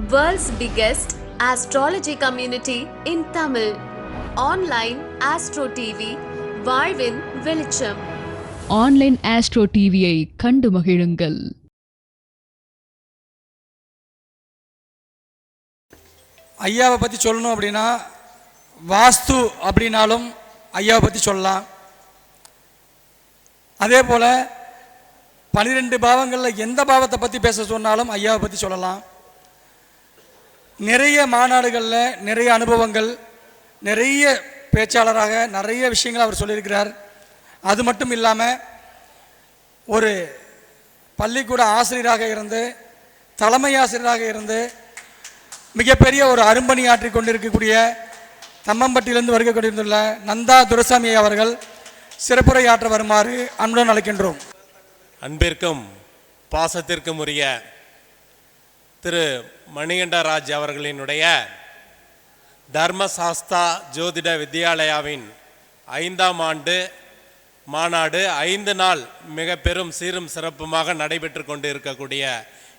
World's biggest astrology community in Tamil. Online Astro TV, வாழ்வின் வெளிச்சம். Online astro டிவியை கண்டு மகிழுங்கள். ஐயாவை பற்றி சொல்லணும் அப்படின்னா வாஸ்து அப்படின்னாலும் ஐயாவை பற்றி சொல்லலாம். அதே போல் 12 பாவங்களில் எந்த பாவத்தை பற்றி பேச சொன்னாலும் ஐயாவை பற்றி சொல்லலாம். நிறைய மாநாடுகளில் நிறைய அனுபவங்கள், நிறைய பேச்சாளராக நிறைய விஷயங்கள் அவர் சொல்லியிருக்கிறார். அது மட்டும் இல்லாமல் ஒரு பள்ளிக்கூட ஆசிரியராக இருந்து, தலைமை ஆசிரியராக இருந்து மிகப்பெரிய ஒரு அரும்பணியாற்றி கொண்டிருக்கக்கூடிய தம்மம்பட்டியிலிருந்து வருகை கொண்டிருந்துள்ள நந்தா துரைசாமி அவர்கள் சிறப்புரையாற்ற வருமாறு அன்புடன் அழைக்கின்றோம். அன்பிற்கும் பாசத்திற்கும் உரிய திரு மணிகண்டராஜ் அவர்களினுடைய தர்மசாஸ்தா ஜோதிட வித்யாலயாவின் 5ஆம் ஆண்டு மாநாடு 5 நாள் மிக பெரும் சீரும் சிறப்புமாக நடைபெற்று கொண்டு இருக்கக்கூடிய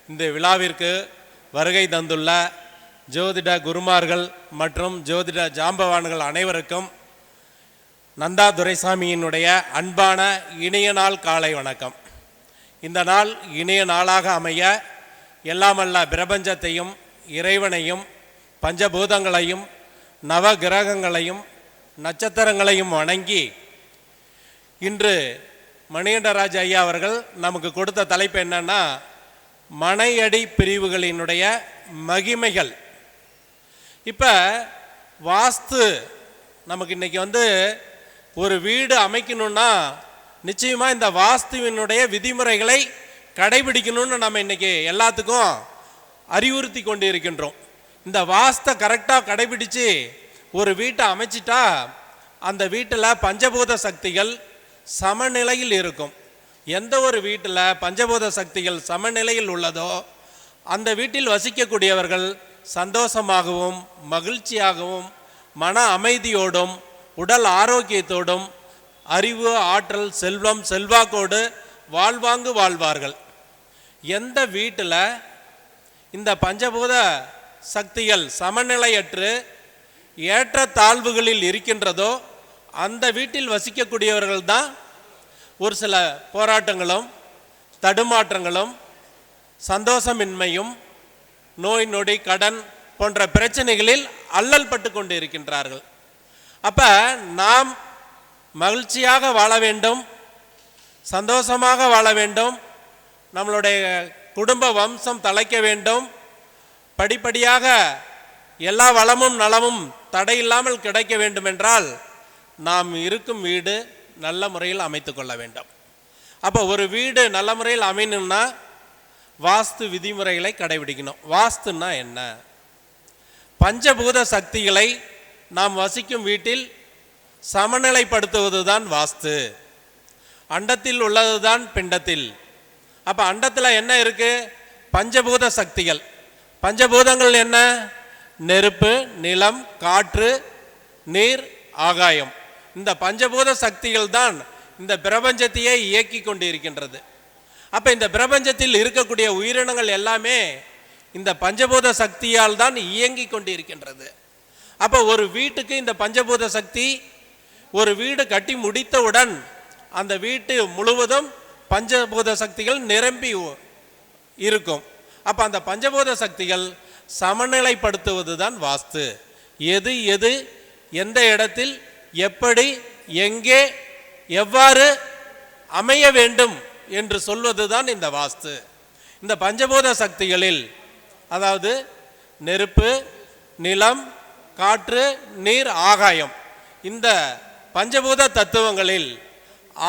இந்த விழாவிற்கு வருகை தந்துள்ள ஜோதிட குருமார்கள் மற்றும் ஜோதிட ஜாம்பவான்கள் அனைவருக்கும் நந்தா துரைசாமியினுடைய அன்பான இனிய நாள் காலை வணக்கம். இந்த நாள் இனிய நாளாக அமைய எல்லாமல்ல பிரபஞ்சத்தையும் இறைவனையும் பஞ்சபூதங்களையும் நவ கிரகங்களையும் நட்சத்திரங்களையும் வணங்கி இன்று மணிகண்டராஜ் ஐயா அவர்கள் நமக்கு கொடுத்த தலைப்பு என்னன்னா மனையடி பிரிவுகளினுடைய மகிமைகள். இப்போ வாஸ்து நமக்கு இன்றைக்கி ஒரு வீடு அமைக்கணும்னா நிச்சயமாக இந்த வாஸ்துவினுடைய விதிமுறைகளை கடைபிடிக்கணும்னு நம்ம இன்றைக்கி எல்லாத்துக்கும் அறிவுறுத்தி கொண்டு இருக்கின்றோம். இந்த வாஸ்தை கரெக்டாக கடைபிடித்து ஒரு வீட்டை அமைச்சிட்டா அந்த வீட்டில் பஞ்சபூத சக்திகள் சமநிலையில் இருக்கும். எந்த ஒரு வீட்டில் பஞ்சபூத சக்திகள் சமநிலையில் உள்ளதோ அந்த வீட்டில் வசிக்கக்கூடியவர்கள் சந்தோஷமாகவும் மகிழ்ச்சியாகவும் மன அமைதியோடும் உடல் ஆரோக்கியத்தோடும் அறிவு ஆற்றல் செல்வம் செல்வாக்கோடு வாழ்வாங்கு வாழ்வார்கள். எந்த வீட்டில் இந்த பஞ்சபூத சக்திகள் சமநிலையற்று ஏற்ற தாழ்வுகளில் இருக்கின்றதோ அந்த வீட்டில் வசிக்கக்கூடியவர்கள் தான் ஒரு சில போராட்டங்களும் தடுமாற்றங்களும் சந்தோஷமின்மையும் நோய் நொடி கடன் போன்ற பிரச்சனைகளில் அல்லல் பட்டு கொண்டு இருக்கின்றார்கள். அப்போ நாம் மகிழ்ச்சியாக வாழ வேண்டும், சந்தோஷமாக வாழ வேண்டும், நம்மளுடைய குடும்ப வம்சம் தழைக்க வேண்டும், படிப்படியாக எல்லா வளமும் நலமும் தடையில்லாமல் கிடைக்க வேண்டும் என்றால் நாம் இருக்கும் வீடு நல்ல முறையில் அமைத்து கொள்ள வேண்டும். அப்போ ஒரு வீடு நல்ல முறையில் அமையணும்னா வாஸ்து விதிமுறைகளை கடைபிடிக்கணும். வாஸ்துன்னா என்ன? பஞ்சபூத சக்திகளை நாம் வசிக்கும் வீட்டில் சமநிலைப்படுத்துவது தான் வாஸ்து. அண்டத்தில் உள்ளது தான் பிண்டத்தில். அப்போ அண்டத்தில் என்ன இருக்குது? பஞ்சபூத சக்திகள். பஞ்சபூதங்கள் என்ன? நெருப்பு, நிலம், காற்று, நீர், ஆகாயம். இந்த பஞ்சபூத சக்திகள் தான் இந்த பிரபஞ்சத்தையே இயக்கி கொண்டு இருக்கின்றது. அப்போ இந்த பிரபஞ்சத்தில் இருக்கக்கூடிய உயிரினங்கள் எல்லாமே இந்த பஞ்சபூத சக்தியால் தான் இயங்கி கொண்டு இருக்கின்றது. அப்போ ஒரு வீட்டுக்கு இந்த பஞ்சபூத சக்தி, ஒரு வீடு கட்டி முடித்தவுடன் அந்த வீட்டு முழுவதும் பஞ்சபூத சக்திகள் நிரம்பி இருக்கும். அப்போ அந்த பஞ்சபூத சக்திகள் சமநிலைப்படுத்துவது தான் வாஸ்து. எது எது எந்த இடத்தில் எப்படி எங்கே எவ்வாறு அமைய வேண்டும் என்று சொல்வது தான் இந்த வாஸ்து. இந்த பஞ்சபூத சக்திகளில் அதாவது நெருப்பு, நிலம், காற்று, நீர், ஆகாயம், இந்த பஞ்சபூத தத்துவங்களில்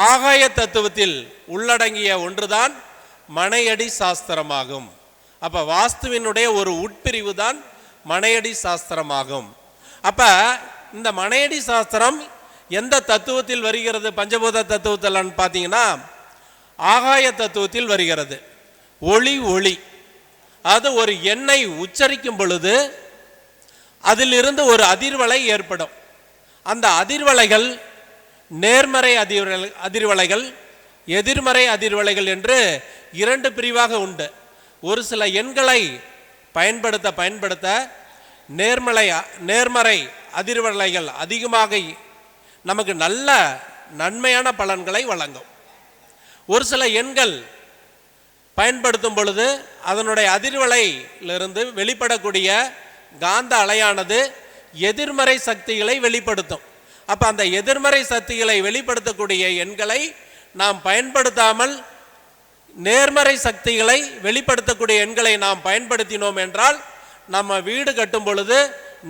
ஆகாய தத்துவத்தில் உள்ளடங்கிய ஒன்றுதான் மனையடி சாஸ்திரமாகும். அப்போ வாஸ்துவினுடைய ஒரு உட்பிரிவு தான் மனையடி சாஸ்திரமாகும். அப்போ இந்த மனையடி சாஸ்திரம் எந்த தத்துவத்தில் வருகிறது? பஞ்சபூத தத்துவத்தில் பார்த்தீங்கன்னா ஆகாய தத்துவத்தில் வருகிறது. ஒளி ஒளி அது ஒரு எண்ணை உச்சரிக்கும் பொழுது அதிலிருந்து ஒரு அதிர்வலை ஏற்படும். அந்த அதிர்வலைகள் நேர்மறை அதிர்வலைகள் எதிர்மறை அதிர்வலைகள் என்று 2 பிரிவாக உண்டு. ஒரு சில எண்களை பயன்படுத்த நேர்மறை அதிர்வலைகள் அதிகமாக நமக்கு நல்ல நன்மையான பலன்களை வழங்கும். ஒரு சில எண்கள் பயன்படுத்தும் பொழுது அதனுடைய அதிர்வலையிலிருந்து வெளிப்படக்கூடிய காந்த அலையானது எதிர்மறை சக்திகளை வெளிப்படுத்தும். அப்போ அந்த எதிர்மறை சக்திகளை வெளிப்படுத்தக்கூடிய எண்களை நாம் பயன்படுத்தாமல் நேர்மறை சக்திகளை வெளிப்படுத்தக்கூடிய எண்களை நாம் பயன்படுத்தினோம் என்றால் நம்ம வீடு கட்டும் பொழுது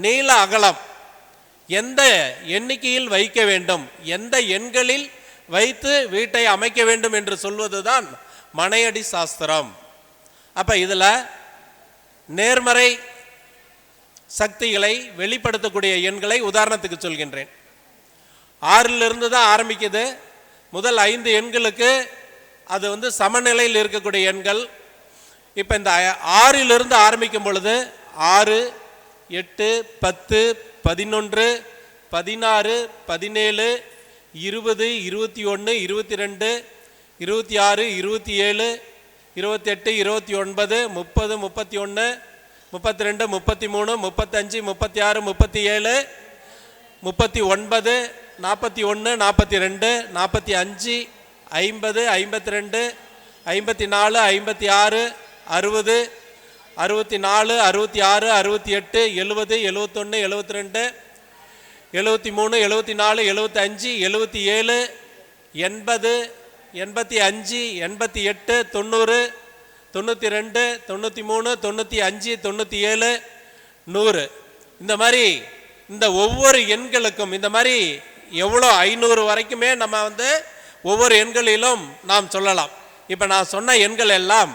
நீள அகலம் எந்த எண்ணிக்கையில் வைக்க வேண்டும், எந்த எண்களில் வைத்து வீட்டை அமைக்க வேண்டும் என்று சொல்வதுதான் மனையடி சாஸ்திரம். அப்போ இதில் நேர்மறை சக்திகளை வெளிப்படுத்தக்கூடிய எண்களை உதாரணத்துக்கு சொல்கின்றேன். 6லிருந்து தான் ஆரம்பிக்குது. முதல் 5 எண்களுக்கு அது சமநிலையில் இருக்கக்கூடிய எண்கள். இப்போ இந்த 6லிருந்து ஆரம்பிக்கும் பொழுது 6, 8, 10, 11, 16, 17, 20, 21, 22, 26, 27, 28, 29, 30, 31, 32, 33, 35, 36, 37, 39, 41, 42, 45, 50, 52, 54, 56, 60, 64, 66, 68, 70, 71, 72, 73, 74, 75, 77, 80, 85, 88, 90, 92, 93, 95, 97, 100. இந்த மாதிரி இந்த ஒவ்வொரு எண்களுக்கும் இந்த மாதிரி எவ்வளோ 500 வரைக்குமே நம்ம ஒவ்வொரு எண்களிலும் நாம் சொல்லலாம். இப்போ நான் சொன்ன எண்கள் எல்லாம்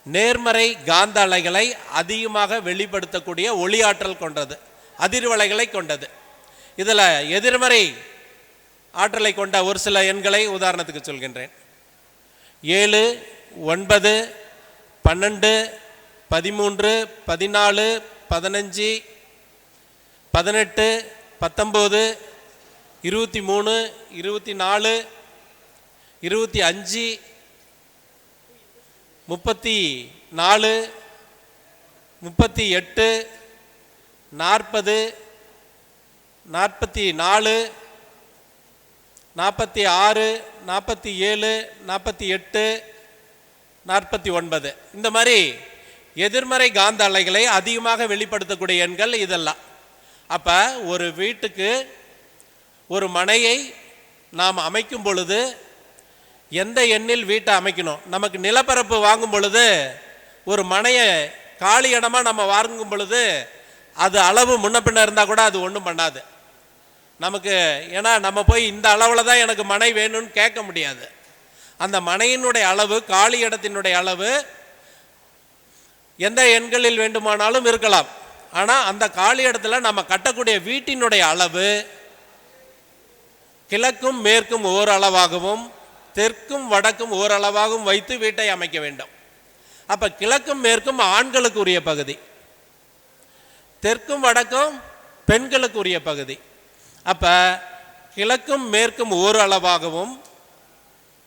நேர்மறை காந்த அலைகளை அதிகமாக வெளிப்படுத்தக்கூடிய ஒளியாற்றல் கொண்டது, அதிர்வலைகளை கொண்டது. இதில் எதிர்மறை ஆற்றலை கொண்ட ஒரு சில எண்களை உதாரணத்துக்கு சொல்கின்றேன். 7, 9, 12, 13, 14, 15, 18, 19, 23, 24, 25, 34, 38, 40, 44, 46, 47, 48, 49. இந்த மாதிரி எதிர்மறை காந்த அலைகளை அதிகமாக வெளிப்படுத்தக்கூடிய எண்கள் இதெல்லாம். அப்போ ஒரு வீட்டுக்கு ஒரு மனையை நாம் அமைக்கும் பொழுது எந்த எண்ணில் வீட்டை அமைக்கணும்? நமக்கு நிலப்பரப்பு வாங்கும் பொழுது ஒரு மனையை காலி இடமா நம்ம வாங்கும் பொழுது அது அளவு முன்ன பின்ன இருந்தால் கூட அது ஒன்றும் பண்ணாது நமக்கு. ஏன்னா நம்ம போய் இந்த அளவில் தான் எனக்கு மனை வேணும்னு கேட்க முடியாது. அந்த மனையினுடைய அளவு, காலி இடத்தினுடைய அளவு எந்த எண்களில் வேண்டுமானாலும் இருக்கலாம். ஆனால் அந்த காலி இடத்துல நம்ம கட்டக்கூடிய வீட்டினுடைய அளவு கிழக்கும் மேற்கும் ஓரளவாகவும் தெற்கும் வடக்கும் ஓரளவாகவும் வைத்து வீட்டை அமைக்க வேண்டும். அப்போ கிழக்கும் மேற்கும் ஆண்களுக்கு உரிய பகுதி, தெற்கும் வடக்கும் பெண்களுக்கு உரிய பகுதி. அப்போ கிழக்கும் மேற்கும் ஓரளவாகவும்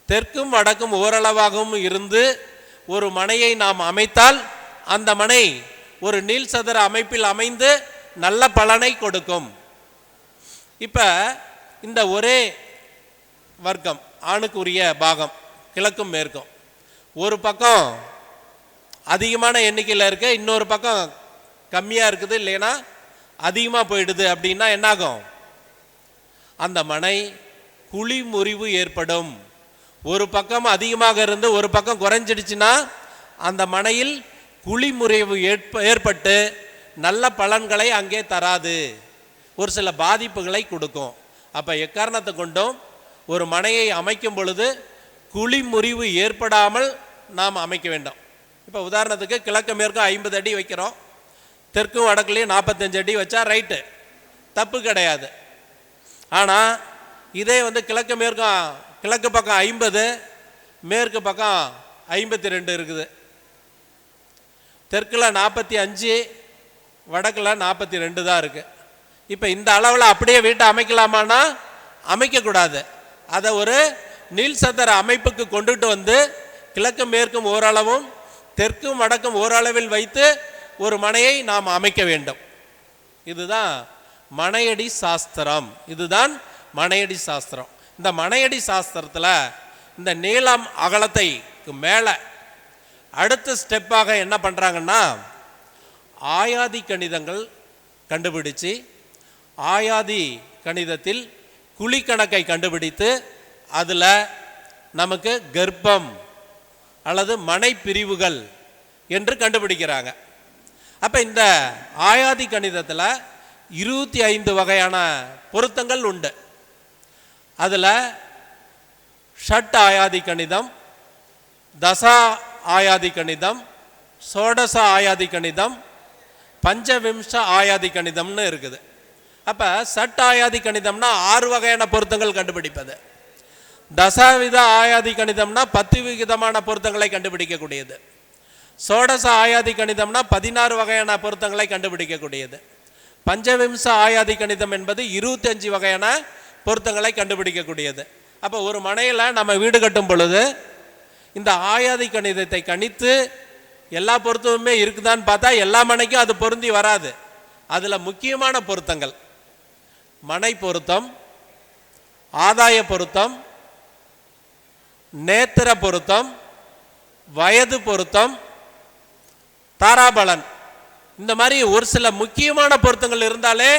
தெற்கும் வடக்கும் ஓரளவாகவும் இருந்து ஒரு மனையை நாம் அமைத்தால் அந்த மனை ஒரு நீள் சதுர அமைப்பில் அமைந்து நல்ல பலனை கொடுக்கும். இப்போ இந்த ஒரே வர்க்கம் ஆணுக்குரிய பாகம் கிழக்கும் மேற்கும் ஒரு பக்கம் அதிகமான எண்ணிக்கையில் இருக்க, இன்னொரு பக்கம் கம்மியாக இருக்குது, இல்லைன்னா அதிகமாக போயிடுது. அப்படின்னா என்னாகும்? அந்த மனை குழி முறிவு ஏற்படும். ஒரு பக்கம் அதிகமாக இருந்து ஒரு பக்கம் குறைஞ்சிடுச்சுன்னா அந்த மனையில் குழி முறிவு ஏற்பட்டு நல்ல பலன்களை அங்கே தராது, ஒரு சில பாதிப்புகளை கொடுக்கும். அப்போ எக்காரணத்தை கொண்டும் ஒரு மனையை அமைக்கும் பொழுது குழி முறிவு ஏற்படாமல் நாம் அமைக்க வேண்டும். இப்போ உதாரணத்துக்கு கிழக்கு மேற்கும் 50 அடி வைக்கிறோம், தெற்கும் வடக்குலேயும் 45 அடி வச்சா ரைட்டு, தப்பு கிடையாது. ஆனால் இதே கிழக்கு மேற்கும், கிழக்கு பக்கம் 50, மேற்கு பக்கம் 52 இருக்குது, தெற்கில் 45, வடக்கில் 42 தான் இருக்குது. இப்போ இந்த அளவில் அப்படியே வீட்டை அமைக்கலாமான்னா அமைக்கக்கூடாது. அதை ஒரு நீள் சதுர அமைப்புக்கு கொண்டுட்டு வந்து கிழக்கும் மேற்கும் ஓரளவும் தெற்கும் வடக்கும் ஓரளவில் வைத்து ஒரு மனையை நாம் அமைக்க வேண்டும். இதுதான் மனையடி சாஸ்திரம். இதுதான் மனையடி சாஸ்திரம். இந்த மனையடி சாஸ்திரத்தில் இந்த நீளம் அகலத்தைக்கு மேலே அடுத்த ஸ்டெப்பாக என்ன பண்ணுறாங்கன்னா, ஆயாதி கணிதங்கள் கண்டுபிடிச்சு ஆயாதி கணிதத்தில் குழிக்கணக்கை கண்டுபிடித்து அதில் நமக்கு கர்ப்பம் அல்லது மனை பிரிவுகள் என்று கண்டுபிடிக்கிறாங்க. அப்போ இந்த ஆயாதி கணிதத்தில் 25 வகையான பொருத்தங்கள் உண்டு. அதில் ஷட் ஆயாதி கணிதம், தசா ஆயாதி கணிதம், சோடச ஆயாதி கணிதம், பஞ்சவிம்ச ஆயாதி கணிதம்னு இருக்குது. அப்போ சட் ஆயாதி கணிதம்னா 6 வகையான பொருத்தங்கள் கண்டுபிடிப்பது. தசாவித ஆயாதி கணிதம்னா 10 விதமான பொருத்தங்களை கண்டுபிடிக்கக்கூடியது. சோடச ஆயாதி கணிதம்னா 16 வகையான பொருத்தங்களை கண்டுபிடிக்கக்கூடியது. பஞ்சவிம்ச ஆயாதி கணிதம் என்பது 25 வகையான பொருத்தங்களை கண்டுபிடிக்கக்கூடியது. அப்போ ஒரு மனையில் நம்ம வீடு கட்டும் பொழுது இந்த ஆயாதி கணிதத்தை கணித்து எல்லா பொருத்தமுமே இருக்குதான்னு பார்த்தா எல்லா மனைக்கும் அது பொருந்தி வராது. அதில் முக்கியமான பொருத்தங்கள் மனை பொருத்தம், ஆதாய பொருத்தம், நேத்திர பொருத்தம், வயது பொருத்தம், தாராபலன், இந்த மாதிரி ஒரு சில முக்கியமான பொருத்தங்கள் இருந்தாலே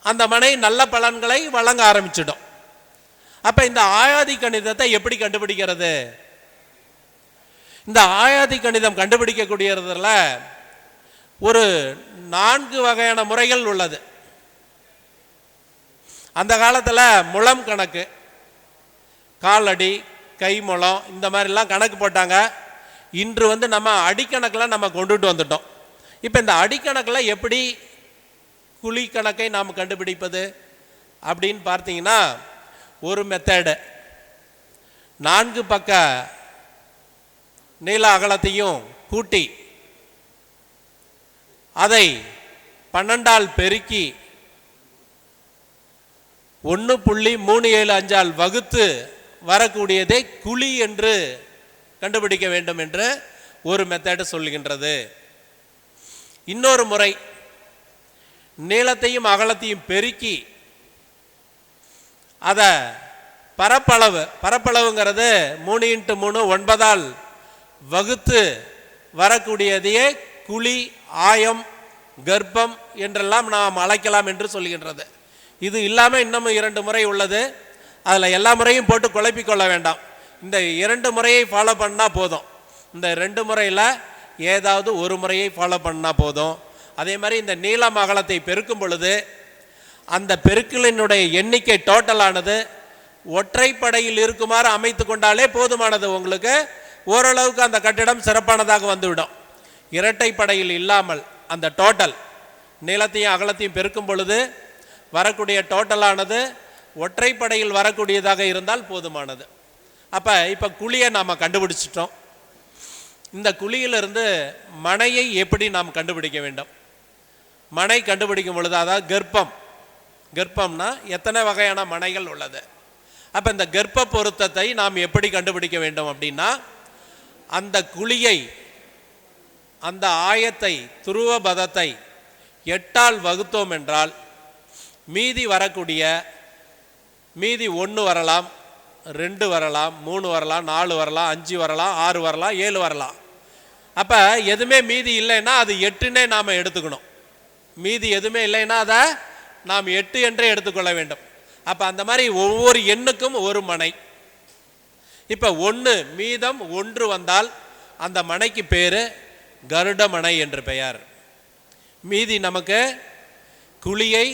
அந்த மனை நல்ல பலன்களை வழங்க ஆரம்பிச்சிடும். அப்போ இந்த ஆயாதி கணிதத்தை எப்படி கண்டுபிடிக்கிறது? இந்த ஆயாதி கணிதம் கண்டுபிடிக்கக்கூடியதில் ஒரு 4 வகையான முறைகள் உள்ளது. அந்த காலத்தில் முழம் கணக்கு, காலடி, கை முழம், இந்த மாதிரிலாம் கணக்கு போட்டாங்க. இன்று நம்ம அடிக்கணக்கில் நம்ம கொண்டுட்டு வந்துட்டோம். இப்போ இந்த அடிக்கணக்கில் எப்படி குழி கணக்கை நாம் கண்டுபிடிப்பது அப்படின்னு பார்த்தீங்கன்னா, ஒரு மெத்தடு 4 பக்க நீள அகலத்தையும் கூட்டி அதை 12ஆல் பெருக்கி 1.375ஆல் வகுத்து வரக்கூடியதை குழி என்று கண்டுபிடிக்க வேண்டும் என்று ஒரு மெத்தடு சொல்கின்றது. இன்னொரு முறை நீளத்தையும் அகலத்தையும் பெருக்கி அதை பரப்பளவுங்கிறது 3x3 9ஆல் வகுத்து வரக்கூடியதையே குழி, ஆயம், கர்ப்பம் என்றெல்லாம் நாம் அழைக்கலாம் என்று சொல்கின்றது. இது இல்லாமல் இன்னும் 2 முறை உள்ளது. அதில் எல்லா முறையும் போட்டு குழப்பிக்கொள்ள வேண்டாம். இந்த 2 முறையை ஃபாலோ பண்ணால் போதும். இந்த 2 முறையில் ஏதாவது ஒரு முறையை ஃபாலோ பண்ணால் போதும். அதே மாதிரி இந்த நீளம் அகலத்தை பெருக்கும் பொழுது அந்த பெருக்களினுடைய எண்ணிக்கை டோட்டலானது ஒற்றைப்படையில் இருக்குமாறு அமைத்து கொண்டாலே போதுமானது. உங்களுக்கு ஓரளவுக்கு அந்த கட்டிடம் சிறப்பானதாக வந்துவிடும். இரட்டைப்படையில் இல்லாமல் அந்த டோட்டல் நீளத்தையும் அகலத்தையும் பெருக்கும் பொழுது வரக்கூடிய டோட்டலானது ஒற்றைப்படையில் வரக்கூடியதாக இருந்தால் போதுமானது. இப்போ குழியை நாம் கண்டுபிடிச்சிட்டோம். இந்த குழியிலிருந்து மனையை எப்படி நாம் கண்டுபிடிக்க வேண்டும்? மனை கண்டுபிடிக்கும் பொழுது, அதாவது கர்ப்பம்னா எத்தனை வகையான மனைகள் உள்ளது. அப்போ இந்த கர்ப்ப பொருத்தத்தை நாம் எப்படி கண்டுபிடிக்க வேண்டும் அப்படின்னா, அந்த குழியை, அந்த ஆயத்தை, துருவ பதத்தை 8ஆல் வகுத்தோம் என்றால் மீதி வரக்கூடிய மீதி 1 வரலாம், 2 வரலாம், 3 வரலாம், 4 வரலாம், 5 வரலாம், 6 வரலாம், 7 வரலாம். அப்போ எதுவுமே மீதி இல்லைன்னா அது 8ன்னே நாம் எடுத்துக்கணும். மீதி எதுவுமே இல்லைன்னா அதை நாம் 8 என்றே எடுத்துக்கொள்ள வேண்டும். அப்போ அந்த மாதிரி ஒவ்வொரு எண்ணுக்கும் ஒரு மனை. இப்போ 1 மீதம் 1 வந்தால் அந்த மனைக்கு பேர் கருடமனை என்று பெயர். மீதி நமக்கு குழியை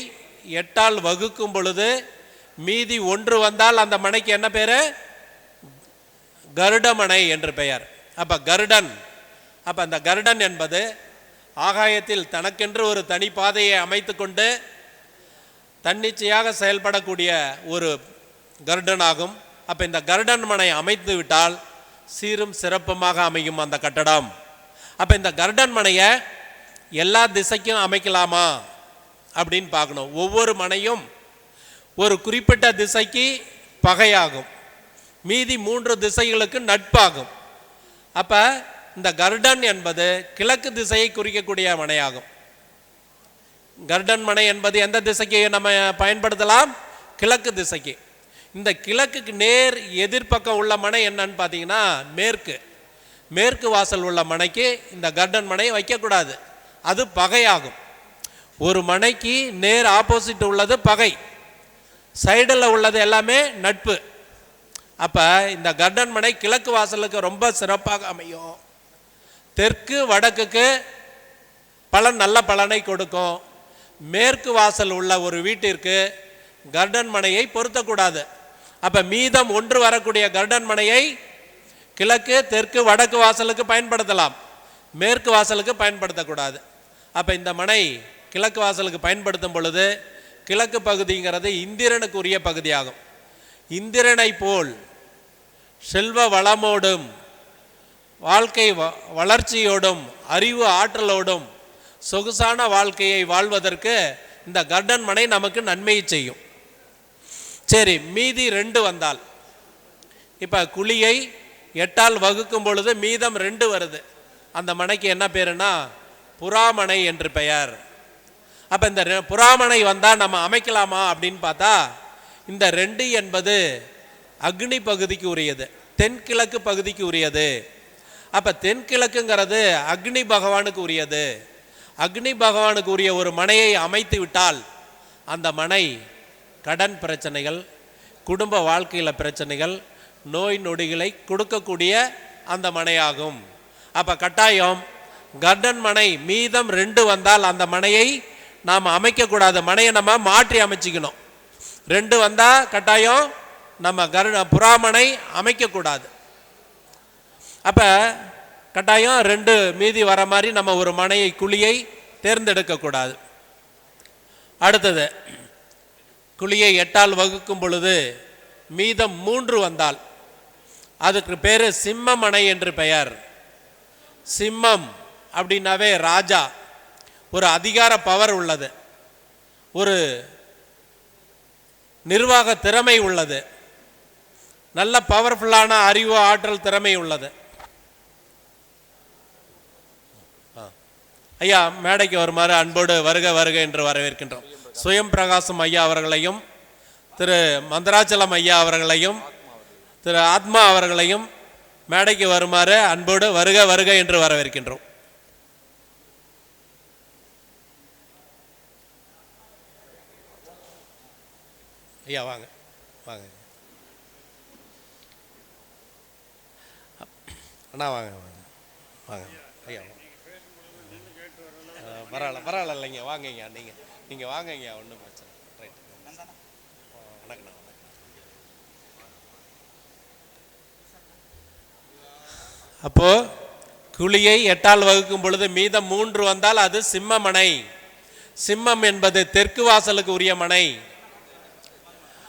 8ஆல் வகுக்கும் பொழுது மீதி 1 வந்தால் அந்த மனைக்கு என்ன பேர்? கருடமனை என்று பெயர். அப்போ கருடன், அப்போ அந்த கருடன் என்பது ஆகாயத்தில் தனக்கென்று ஒரு தனி பாதையை அமைத்து கொண்டு தன்னிச்சையாக செயல்படக்கூடிய ஒரு கருடனாகும். அப்போ இந்த கருடன் மனை அமைத்து விட்டால் சீரும் சிறப்புமாக அமையும் அந்த கட்டடம். அப்போ இந்த கருடன் மனையை எல்லா திசைக்கும் அமைக்கலாமா அப்படின்னு பார்க்கணும். ஒவ்வொரு மனையும் ஒரு குறிப்பிட்ட திசைக்கு பகையாகும், மீதி 3 திசைகளுக்கு நட்பாகும். அப்போ இந்த கர்டன் என்பது கிழக்கு திசையை குறிக்கக்கூடிய மனையாகும். கர்டன் மனை என்பது எந்த திசைக்கு நம்ம பயன்படுத்தலாம்? கிழக்கு திசைக்கு. இந்த கிழக்குக்கு நேர் எதிர்ப்பக்கம் உள்ள மனை என்னன்னு பார்த்தீங்கன்னா மேற்கு. மேற்கு வாசல் உள்ள மனைக்கு இந்த கர்டன் மனை வைக்கக்கூடாது, அது பகையாகும். ஒரு மனைக்கு நேர் ஆப்போசிட் உள்ளது பகை, சைடில் உள்ளது எல்லாமே நட்பு. அப்போ இந்த கர்டன் மனை கிழக்கு வாசலுக்கு ரொம்ப சிறப்பாக அமையும். தெற்கு வடக்குக்கு நல்ல பலனை கொடுக்கும். மேற்கு வாசல் உள்ள ஒரு வீட்டிற்கு கர்டன் மனையை பொருத்தக்கூடாது. அப்போ மீதம் ஒன்று வரக்கூடிய கர்டன் மனையை கிழக்கு தெற்கு வடக்கு வாசலுக்கு பயன்படுத்தலாம், மேற்கு வாசலுக்கு பயன்படுத்தக்கூடாது. அப்போ இந்த மனை கிழக்கு வாசலுக்கு பயன்படுத்தும் பொழுது கிழக்கு பகுதிங்கிறது இந்திரனுக்கு உரிய பகுதியாகும். இந்திரனை போல் செல்வ வளமோடும் வாழ்க்கை வளர்ச்சியோடும் அறிவு ஆற்றலோடும் சொகுசான வாழ்க்கையை வாழ்வதற்கு இந்த கர்டன் மனை நமக்கு நன்மையை செய்யும். சரி, மீதி 2 வந்தால், இப்போ குழியை 8ஆல் வகுக்கும் பொழுது மீதம் 2 வருது. அந்த மனைக்கு என்ன பேருன்னா புறாமனை என்று பெயர். அப்போ இந்த புறாமனை வந்தால் நம்ம அமைக்கலாமா அப்படின்னு பார்த்தா, இந்த 2 என்பது அக்னி பகுதிக்கு உரியது, தென்கிழக்கு பகுதிக்கு உரியது. அப்போ தென்கிழக்குங்கிறது அக்னி பகவானுக்கு உரியது. அக்னி பகவானுக்கு உரிய ஒரு மனையை அமைத்து விட்டால் அந்த மனை கடன் பிரச்சனைகள், குடும்ப வாழ்க்கையில் பிரச்சனைகள், நோய் நொடிகளை கொடுக்கக்கூடிய அந்த மனையாகும். அப்போ கட்டாயம் கர்டன் மனை மீதம் 2 வந்தால் அந்த மனையை நாம் அமைக்கக்கூடாது, மனையை நம்ம மாற்றி அமைச்சிக்கணும். 2 வந்தால் கட்டாயம் நம்ம புறாமனை அமைக்கக்கூடாது. அப்போ கட்டாயம் 2 மீதி வர மாதிரி நம்ம ஒரு மனையை குழியை தேர்ந்தெடுக்கக்கூடாது. அடுத்தது, குழியை 8ஆல் வகுக்கும் பொழுது மீதம் 3 வந்தால் அதுக்கு பேர் சிம்மமனை என்று பெயர். சிம்மம் அப்படின்னாவே ராஜா, ஒரு அதிகார பவர் உள்ளது, ஒரு நிர்வாக திறமை உள்ளது, நல்ல பவர்ஃபுல்லான அறிவு ஆற்றல் திறமை உள்ளது. ஐயா மேடைக்கு வருமாறு அன்போடு வருக வருக என்று வரவேற்கின்றோம். சுயம் பிரகாசம் ஐயா அவர்களையும், திரு மந்திராச்சலம் ஐயா அவர்களையும், திரு ஆத்மா அவர்களையும் மேடைக்கு வருமாறு அன்போடு வருக வருக என்று வரவேற்கின்றோம். ஐயா வாங்க வாங்க அண்ணா, வாங்க வாங்க வாங்க ஐயா, பரவாயில்ல இல்லைங்க, வாங்கய்யா, நீங்கள் வாங்கய்யா, ஒன்றும் பிரச்சனை. ரைட், வணக்கண்ணா. அப்போது குழியை 8ஆல் வகுக்கும் பொழுது மீதம் 3 வந்தால் அது சிம்மமனை. சிம்மம் என்பது தெற்கு வாசலுக்கு உரிய மனை.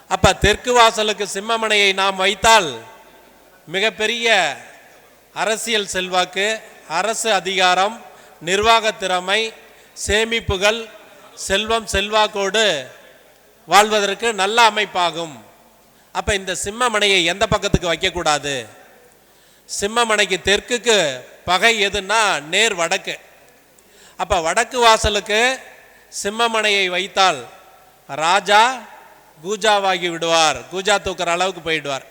அப்போ தெற்கு வாசலுக்கு சிம்மமனையை நாம் வைத்தால் மிகப்பெரிய அரசியல் செல்வாக்கு, அரசு அதிகாரம், நிர்வாக திறமை, சேமிப்புகள், செல்வம் செல்வாக்கோடு வாழ்வதற்கு நல்ல அமைப்பாகும். அப்போ இந்த சிம்மமனையை எந்த பக்கத்துக்கு வைக்கக்கூடாது? சிம்மமனைக்கு தெற்குக்கு பகை எதுன்னா நேர் வடக்கு. அப்போ வடக்கு வாசலுக்கு சிம்மமனையை வைத்தால் ராஜா கூஜாவாகி விடுவார், கூஜா தூக்குற அளவுக்கு போயிடுவார்.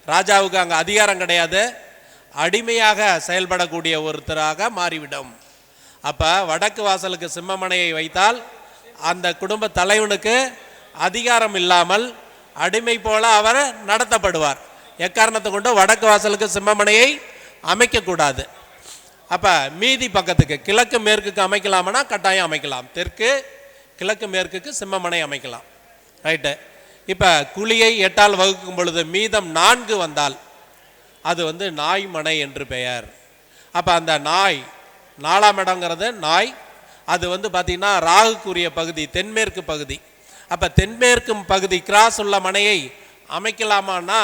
ராஜாவுக்கு அங்கே அதிகாரம் கிடையாது, அடிமையாக செயல்படக்கூடிய ஒருத்தராக மாறிவிடும். அப்போ வடக்கு வாசலுக்கு சிம்மமனையை வைத்தால் அந்த குடும்ப தலைவனுக்கு அதிகாரம் இல்லாமல் அடிமை போல அவர் நடத்தப்படுவார். எக்காரணத்தை கொண்டு வடக்கு வாசலுக்கு சிம்மமனையை அமைக்கக்கூடாது. அப்போ மீதி பக்கத்துக்கு கிழக்கு மேற்குக்கு அமைக்கலாம்னா கட்டாயம் அமைக்கலாம். தெற்கு கிழக்கு மேற்குக்கு சிம்மமனை அமைக்கலாம். ரைட்டு. இப்போ குழியை 8ஆல் வகுக்கும் பொழுது மீதம் 4 வந்தால் அது நாய் மனை என்று பெயர். அப்போ அந்த நாய் 4ஆம் இடங்கிறது நாய், அது பார்த்திங்கன்னா ராகுக்குரிய பகுதி, தென்மேற்கு பகுதி. அப்போ தென்மேற்கு பகுதி கிராஸ் உள்ள மனையை அமைக்கலாமான்னா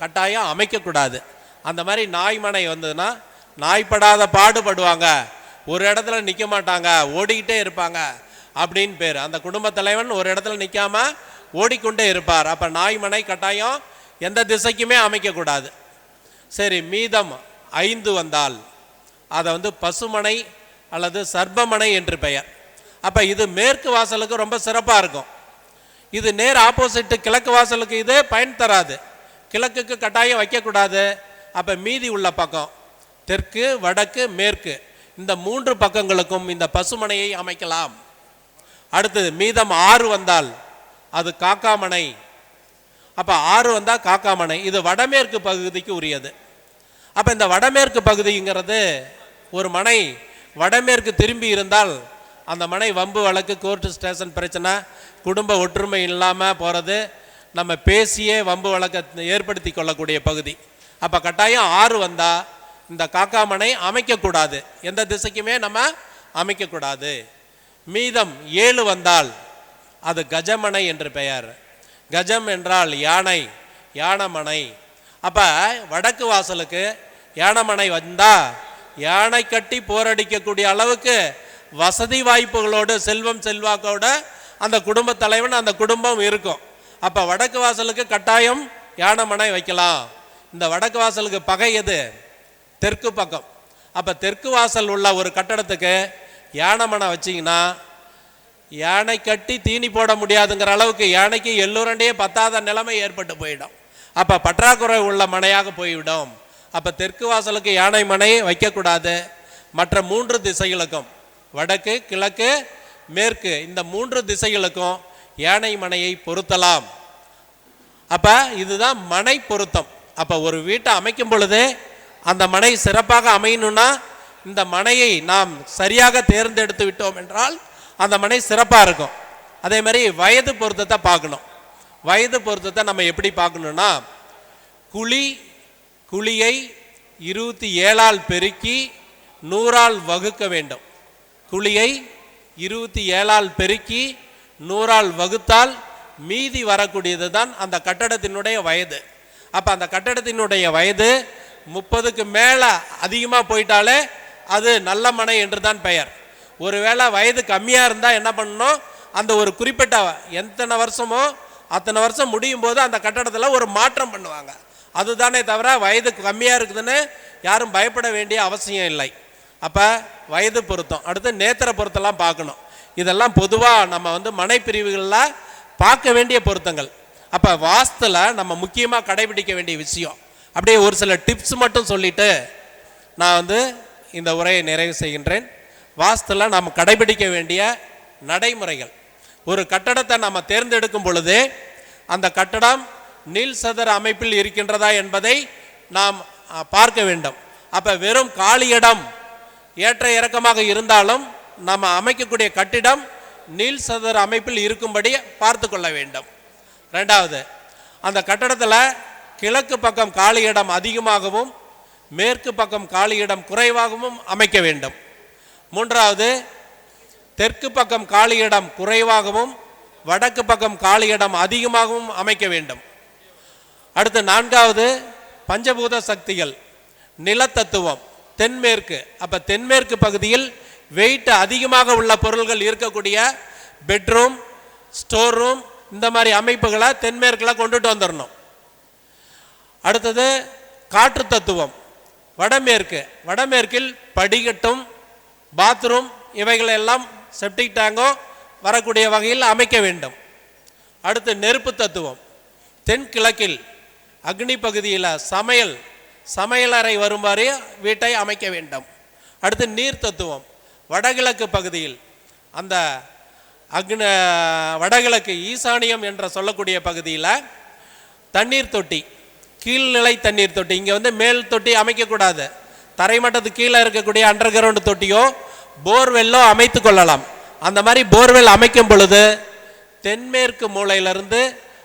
கட்டாயம் அமைக்கக்கூடாது. அந்த மாதிரி நாய் மனை வந்ததுன்னா நாய்ப்படாத பாடுபடுவாங்க, ஒரு இடத்துல நிற்க மாட்டாங்க, ஓடிக்கிட்டே இருப்பாங்க அப்படின்னு பேர். அந்த குடும்ப தலைவன் ஒரு இடத்துல நிற்காம ஓடிக்கொண்டே இருப்பார். அப்போ நாய் மனை கட்டாயம் எந்த திசைக்குமே அமைக்கக்கூடாது. சரி, மீதம் 5 வந்தால் அதை வந்து பசுமனை அல்லது சர்ப்பமனை என்று பெயர். அப்போ இது மேற்கு வாசலுக்கு ரொம்ப சிறப்பாக இருக்கும். இது நேர் ஆப்போசிட்டு கிழக்கு வாசலுக்கு இது பயன் தராது. கிழக்குக்கு கட்டாயம் வைக்கக்கூடாது. அப்போ மீதி உள்ள பக்கம் தெற்கு, வடக்கு, மேற்கு இந்த 3 பக்கங்களுக்கும் இந்த பசுமனையை அமைக்கலாம். அடுத்தது மீதம் 6 வந்தால் அது காக்காமனை. அப்போ 6 வந்தால் காக்காமனை. இது வடமேற்கு பகுதிக்கு உரியது. அப்போ இந்த வடமேற்கு பகுதிங்கிறது ஒரு மனை வடமேற்கு திரும்பி இருந்தால் அந்த மனை வம்பு வழக்கு, கோர்ட்டு, ஸ்டேஷன் பிரச்சனை, குடும்ப ஒற்றுமை இல்லாமல் போகிறது, நம்ம பேசியே வம்பு வழக்கை ஏற்படுத்தி கொள்ளக்கூடிய பகுதி. அப்போ கட்டாயம் 6 வந்தால் இந்த காக்காமனை அமைக்கக்கூடாது. எந்த திசைக்குமே நம்ம அமைக்கக்கூடாது. மீதம் 7 வந்தால் அது கஜமனை என்று பெயர். கஜம் என்றால் யானை, யானமனை. அப்போ வடக்கு வாசலுக்கு யானமனை வந்தால் யானை கட்டி போரடிக்கக்கூடிய அளவுக்கு வசதி வாய்ப்புகளோடு, செல்வம் செல்வாக்கோட அந்த குடும்ப தலைவன், அந்த குடும்பம் இருக்கும். அப்போ வடக்கு வாசலுக்கு கட்டாயம் யானமனை வைக்கலாம். இந்த வடக்கு வாசலுக்கு பகை எது? தெற்கு பக்கம். அப்போ தெற்கு வாசல் உள்ள ஒரு கட்டடத்துக்கு யானமனை வச்சிங்கன்னா யானை கட்டி தீனி போட முடியாதுங்கிற அளவுக்கு யானைக்கு எள்ளுரண்டையே பத்தாத நிலைமை ஏற்பட்டு போயிடும். அப்போ பற்றாக்குறை உள்ள மனையாக போய்விடும். அப்போ தெற்கு வாசலுக்கு யானை மனை வைக்கக்கூடாது. மற்ற 3 திசைகளுக்கும் வடக்கு, கிழக்கு, மேற்கு இந்த 3 திசைகளுக்கும் யானை மனையை பொருத்தலாம். அப்போ இதுதான் மனை பொருத்தம். அப்போ ஒரு வீட்டை அமைக்கும் பொழுது அந்த மனை சிறப்பாக அமையணும்னா இந்த மனையை நாம் சரியாக தேர்ந்தெடுத்து விட்டோம் என்றால் அந்த மனை சிறப்பாக இருக்கும். அதே மாதிரி வயது பொருத்தத்தை பார்க்கணும். வயது பொருத்தத்தை நம்ம எப்படி பார்க்கணுன்னா, குழியை 27ஆல் பெருக்கி 100ஆல் வகுக்க வேண்டும். குழியை 27ஆல் பெருக்கி 100ஆல் வகுத்தால் மீதி வரக்கூடியது தான் அந்த கட்டடத்தினுடைய வயது. அப்போ அந்த கட்டடத்தினுடைய வயது 30க்கு மேலே அதிகமாக போயிட்டாலே அது நல்ல மனை என்று தான் பெயர். ஒருவேளை வயது கம்மியாக இருந்தால் என்ன பண்ணணும், அந்த ஒரு குறிப்பிட்ட எத்தனை வருஷமோ அத்தனை வருஷம் முடியும் போது அந்த கட்டடத்தில் ஒரு மாற்றம் பண்ணுவாங்க. அதுதானே தவிர வயது கம்மியாக இருக்குதுன்னு யாரும் பயப்பட வேண்டிய அவசியம் இல்லை. அப்போ வயது பொருத்தம். அடுத்து நேத்திர பொருத்தெல்லாம் பார்க்கணும். இதெல்லாம் பொதுவாக நம்ம வந்து மனை பிரிவுகளில் பார்க்க வேண்டிய பொருத்தங்கள். அப்போ வாஸ்துல நம்ம முக்கியமாக கடைபிடிக்க வேண்டிய விஷயம். அப்படியே ஒரு சில டிப்ஸ் மட்டும் சொல்லிட்டு நான் வந்து இந்த உரையை நிறைவு செய்கின்றேன். வாஸ்துல நாம் கடைபிடிக்க வேண்டிய நடைமுறைகள். ஒரு கட்டடத்தை நம்ம தேர்ந்தெடுக்கும் பொழுது அந்த கட்டடம் நீள் சதுர அமைப்பில் இருக்கின்றதா என்பதை நாம் பார்க்க வேண்டும். அப்போ வெறும் காலி இடம் ஏற்ற இறக்கமாக இருந்தாலும் நம்ம அமைக்கக்கூடிய கட்டிடம் நீள் சதுர அமைப்பில் இருக்கும்படி பார்த்து கொள்ள வேண்டும். 2வது, அந்த கட்டடத்தில் கிழக்கு பக்கம் காலி இடம் அதிகமாகவும் மேற்கு பக்கம் காலி இடம் குறைவாகவும் அமைக்க வேண்டும். 3வது, தெற்கு பக்கம் காலி இடம் குறைவாகவும் வடக்கு பக்கம் காலி இடம் அதிகமாகவும் அமைக்க வேண்டும். அடுத்து 4வது, பஞ்சபூத சக்திகள், நிலத்தத்துவம், தென்மேற்கு. அப்போ தென்மேற்கு பகுதியில் வெயிட் அதிகமாக உள்ள பொருள்கள் இருக்கக்கூடிய பெட்ரூம், ஸ்டோர் ரூம் இந்த மாதிரி அமைப்புகளை தென்மேற்கில் கொண்டுட்டு வந்துடணும். அடுத்தது காற்று தத்துவம், வடமேற்கு. வடமேற்கில் படிக்கட்டும், பாத்ரூம் இவைகளை எல்லாம் செப்டிக் டேங்கும் வரக்கூடிய வகையில் அமைக்க வேண்டும். அடுத்து நெருப்பு தத்துவம், தென்கிழக்கில் அக்னி பகுதியில் சமையலறை வருமாறு வீட்டை அமைக்க வேண்டும். அடுத்து நீர் தத்துவம், வடகிழக்கு பகுதியில் அந்த வடகிழக்கு ஈசானியம் என்ற சொல்லக்கூடிய பகுதியில் தண்ணீர் தொட்டி, கீழ்நிலை தண்ணீர் தொட்டி. இங்கே வந்து மேல் தொட்டி அமைக்கக்கூடாது. தரைமட்டத்துக்கு கீழே இருக்கக்கூடிய அண்டர் கிரவுண்ட் தொட்டியோ போர்வெல்லோ அமைத்து கொள்ளலாம். அந்த மாதிரி போர்வெல் அமைக்கும் பொழுது தென்மேற்கு மூலையிலிருந்து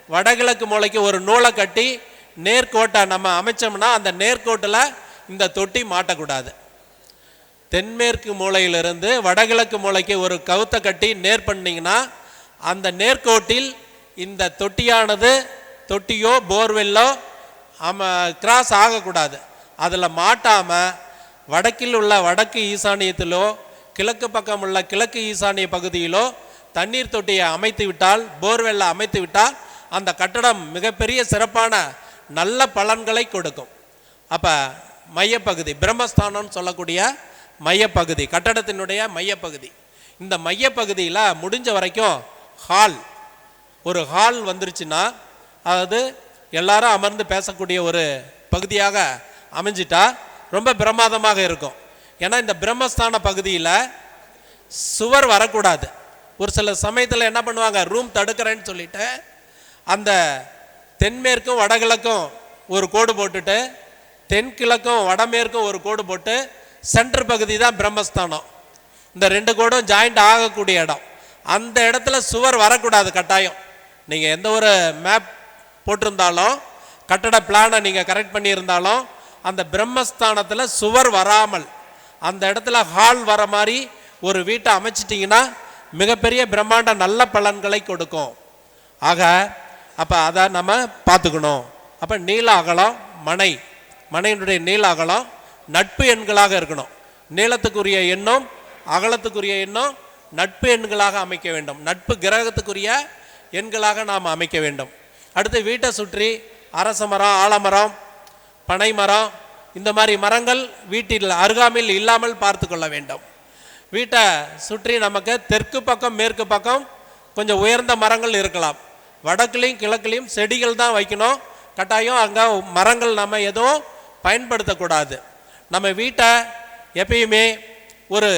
வடகிழக்கு மூலைக்கு ஒரு நூலை கட்டி நேர்கோட்டை நம்ம அமைச்சோம்னா அந்த நேர்கோட்டில் இந்த தொட்டி மாட்டக்கூடாது. தென்மேற்கு மூலையிலிருந்து வடகிழக்கு மூலைக்கு ஒரு கவுத்தை கட்டி நேர் பண்ணிங்கன்னா அந்த நேர்கோட்டில் இந்த தொட்டியானது தொட்டியோ போர்வெல்லோ கிராஸ் ஆகக்கூடாது. அதில் மாட்டாமல் வடக்கில் உள்ள வடக்கு ஈசானியத்திலோ கிழக்கு பக்கம் உள்ள கிழக்கு ஈசானிய பகுதியிலோ தண்ணீர் தொட்டியை அமைத்து விட்டால், போர்வெல்லை அமைத்து விட்டால் அந்த கட்டடம் மிகப்பெரிய சிறப்பான நல்ல பலன்களை கொடுக்கும். அப்போ மையப்பகுதி பிரம்மஸ்தானம்னு சொல்லக்கூடிய மையப்பகுதி, கட்டடத்தினுடைய மையப்பகுதி. இந்த மையப்பகுதியில் முடிஞ்ச வரைக்கும் ஒரு ஹால் வந்துருச்சுன்னா, அதாவது எல்லாரும் அமர்ந்து பேசக்கூடிய ஒரு பகுதியாக அமைஞ்சிட்டா ரொம்ப பிரமாதமாக இருக்கும். ஏன்னா இந்த பிரம்மஸ்தான பகுதியில் சுவர் வரக்கூடாது. ஒரு சில சமயத்தில் என்ன பண்ணுவாங்க, ரூம் தடுக்கிறேன்னு சொல்லிட்டு அந்த தென்மேற்கும் வடகிழக்கும் ஒரு கோடு போட்டுட்டு, தென்கிழக்கும் வடமேற்கும் ஒரு கோடு போட்டு, சென்டர் பகுதி தான் பிரம்மஸ்தானம். இந்த 2 கோடும் ஜாயிண்ட் ஆகக்கூடிய இடம். அந்த இடத்துல சுவர் வரக்கூடாது கட்டாயம். நீங்கள் எந்த ஒரு மேப் போட்டிருந்தாலும், கட்டட பிளானை நீங்கள் கரெக்ட் பண்ணியிருந்தாலும், அந்த பிரம்மஸ்தானத்தில் சுவர் வராமல் அந்த இடத்துல ஹால் வர மாதிரி ஒரு வீட்டை அமைச்சிட்டிங்கன்னா மிகப்பெரிய பிரம்மாண்ட நல்ல பலன்களை கொடுக்கும். ஆக அப்போ அதை நம்ம பார்த்துக்கணும். அப்போ நீள அகலம், மனையினுடைய நீள அகலம் நட்பு எண்களாக இருக்கணும். நீளத்துக்குரிய எண்ணும் அகலத்துக்குரிய எண்ணும் நட்பு எண்களாக அமைக்க வேண்டும். நட்பு கிரகத்துக்குரிய எண்களாக நாம் அமைக்க வேண்டும். அடுத்து வீட்டை சுற்றி அரச மரம், ஆலமரம், பனை மரம், இந்த மாதிரி மரங்கள் வீட்டில் அருகாமையில் இல்லாமல் பார்த்து கொள்ள வேண்டும். வீட்டை சுற்றி நமக்கு தெற்கு பக்கம் மேற்கு பக்கம் கொஞ்சம் உயர்ந்த மரங்கள் இருக்கலாம். வடக்குலையும் கிழக்குலையும் செடிகள் தான் வைக்கணும். கட்டாயம் அங்கே மரங்கள் நம்ம எதுவும் பயன்படுத்தக்கூடாது. நம்ம வீட்டை எப்பயுமே ஒரு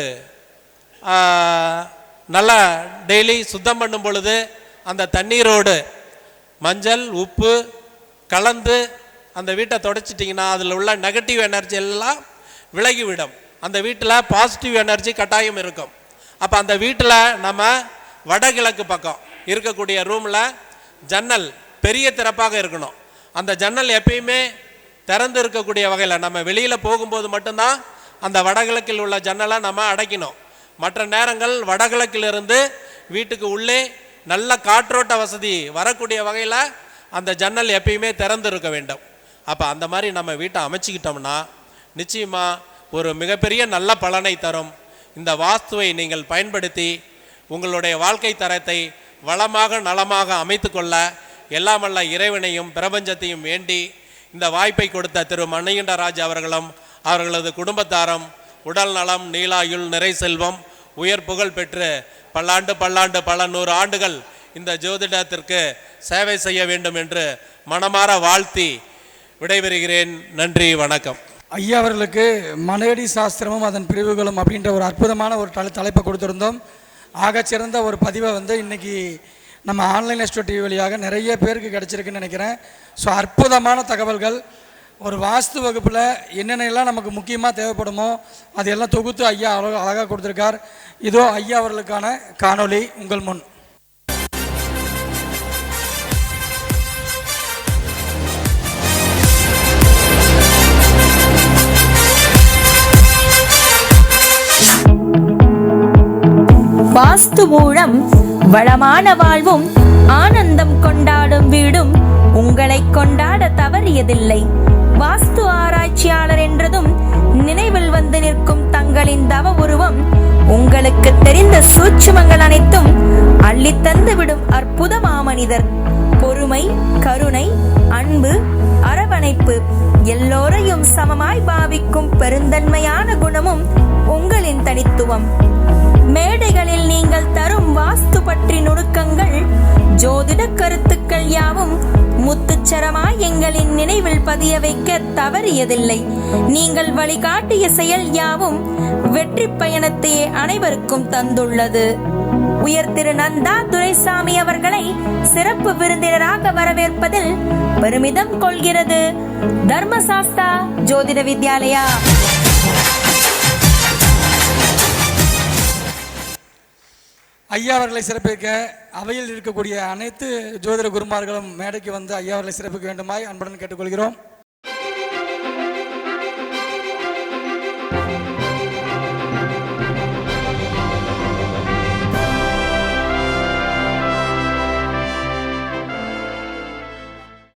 நல்லா டெய்லி சுத்தம் பண்ணும் பொழுது அந்த தண்ணீரோடு மஞ்சள் உப்பு கலந்து அந்த வீட்டை தொடச்சிட்டிங்கன்னா அதில் உள்ள நெகட்டிவ் எனர்ஜி எல்லாம் விலகிவிடும். அந்த வீட்டில் பாசிட்டிவ் எனர்ஜி கட்டாயம் இருக்கும். அப்போ அந்த வீட்டில் நம்ம வடகிழக்கு பக்கம் இருக்கக்கூடிய ரூமில் ஜன்னல் பெரிய திறப்பாக இருக்கணும். அந்த ஜன்னல் எப்பயுமே திறந்து இருக்கக்கூடிய வகையில், நம்ம வெளியில் போகும்போது மட்டும்தான் அந்த வடகிழக்கில் உள்ள ஜன்னலை நம்ம அடைக்கணும். மற்ற நேரங்கள் வடகிழக்கிலிருந்து வீட்டுக்கு உள்ளே நல்ல காற்றோட்ட வசதி வரக்கூடிய வகையில் அந்த ஜன்னல் எப்பயுமே திறந்து இருக்க வேண்டும். அப்போ அந்த மாதிரி நம்ம வீட்டை அமைச்சிக்கிட்டோம்னா நிச்சயமாக ஒரு மிகப்பெரிய நல்ல பலனை தரும். இந்த வாஸ்துவை நீங்கள் பயன்படுத்தி உங்களுடைய வாழ்க்கை தரத்தை வளமாக நலமாக அமைத்து கொள்ள எல்லாமல்ல இறைவனையும் பிரபஞ்சத்தையும் வேண்டி இந்த வாய்ப்பை கொடுத்த திரு மணிகண்டராஜ் அவர்களும் அவர்களது குடும்பத்தாரும் உடல் நலம், நீலாயுள், நிறை செல்வம், உயர் புகழ் பெற்று பல்லாண்டு பல 100 ஆண்டுகள் இந்த ஜோதிடத்திற்கு சேவை செய்ய வேண்டும் என்று மனமாற வாழ்த்தி விடைபெறுகிறேன். நன்றி, வணக்கம். ஐயா அவர்களுக்கு மனையடி சாஸ்திரமும் அதன் பிரிவுகளும் அப்படின்ற ஒரு அற்புதமான ஒரு தலைப்பை கொடுத்துருந்தோம். ஆகச்சிறந்த ஒரு பதிவை இன்னைக்கு நம்ம ஆன்லைன் எஸ்ட்ரோ டிவி வழியாக நிறைய பேருக்கு கிடச்சிருக்குன்னு நினைக்கிறேன். ஸோ அற்புதமான தகவல்கள். ஒரு வாஸ்து வகுப்பில் என்னென்னலாம் நமக்கு முக்கியமாக தேவைப்படுமோ அதையெல்லாம் தொகுத்து ஐயா அழகாக கொடுத்துருக்கார். இதோ ஐயா அவர்களுக்கான காணொளி உங்கள் முன். வாஸ்து மூலம் வளமான வாழ்வும் ஆனந்தம் கொண்டாடும் வீடும் உங்களை கொண்டாட தவறியதில்லை. வாஸ்து ஆராய்ச்சியாளர் என்றதும் நினைவில் வந்து நிற்கும் தங்களின் தவ உருவம் உங்களுக்கு தெரிந்த சூட்சுமங்கள் அனைத்தும் அள்ளித்தந்து விடும் அற்புத மாமனிதர். பொறுமை, கருணை, அன்பு, அரவணைப்பு, எல்லோரையும் சமமாய் பாவிக்கும் பெருந்தன்மையான குணமும் உங்களின் தனித்துவம். மேடைகளில் நீங்கள் தரும் வாஸ்து பற்றி நுணுக்கங்கள், ஜோதிட கருத்துக்கள் யாவும் முத்துச்சரமாய் எங்களின் நினைவில் பதிய வைக்க தவறியதில்லை. நீங்கள் வழிகாட்டிய செயல் யாவும் வெற்றி பயணத்தையே அனைவருக்கும் தந்துள்ளது. உயர் திரு நந்தா துரைசாமி அவர்களை சிறப்பு விருந்தினராக வரவேற்பதில் பெருமிதம் கொள்கிறது தர்மசாஸ்தா ஜோதிட வித்யாலயா. ஐயா அவர்களை சிறப்பிக்க அவையில் இருக்கக்கூடிய அனைத்து ஜோதிட குருமார்களும் மேடைக்கு வந்து ஐயா அவர்களை சிறப்பிக்க வேண்டுமாய் அன்புடன் கேட்டுக்கொள்கிறோம்.